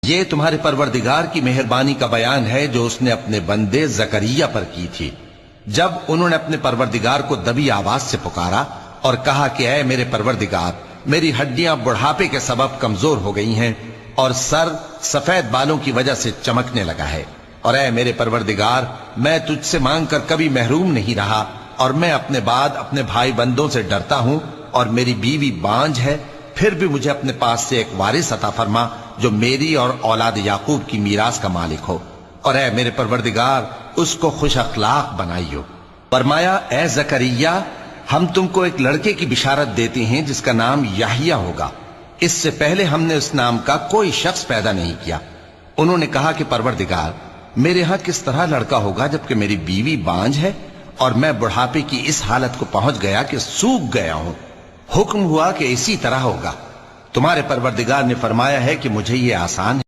یہ تمہارے پروردگار کی مہربانی کا بیان ہے جو اس نے اپنے بندے زکریا پر کی تھی جب انہوں نے اپنے پروردگار کو دبی آواز سے پکارا اور کہا کہ اے میرے پروردگار، میری ہڈیاں بڑھاپے کے سبب کمزور ہو گئی ہیں اور سر سفید بالوں کی وجہ سے چمکنے لگا ہے، اور اے میرے پروردگار، میں تجھ سے مانگ کر کبھی محروم نہیں رہا، اور میں اپنے بعد اپنے بھائی بندوں سے ڈرتا ہوں، اور میری بیوی بانجھ ہے، پھر بھی مجھے اپنے پاس سے ایک وارث عطا فرما جو میری اور اولاد یعقوب کی میراث کا مالک ہو، اور اے میرے پروردگار اس کو خوش اخلاق بنائیو۔ فرمایا اے زکریا، ہم تم کو ایک لڑکے کی بشارت دیتے ہیں جس کا نام یحییٰ ہوگا، اس سے پہلے ہم نے اس نام کا کوئی شخص پیدا نہیں کیا۔ انہوں نے کہا کہ پروردگار، میرے ہاں کس طرح لڑکا ہوگا جبکہ میری بیوی بانجھ ہے اور میں بڑھاپے کی اس حالت کو پہنچ گیا کہ سوکھ گیا ہوں۔ حکم ہوا کہ اسی طرح ہوگا۔ تمہارے پروردگار نے فرمایا ہے کہ مجھے یہ آسان ہے۔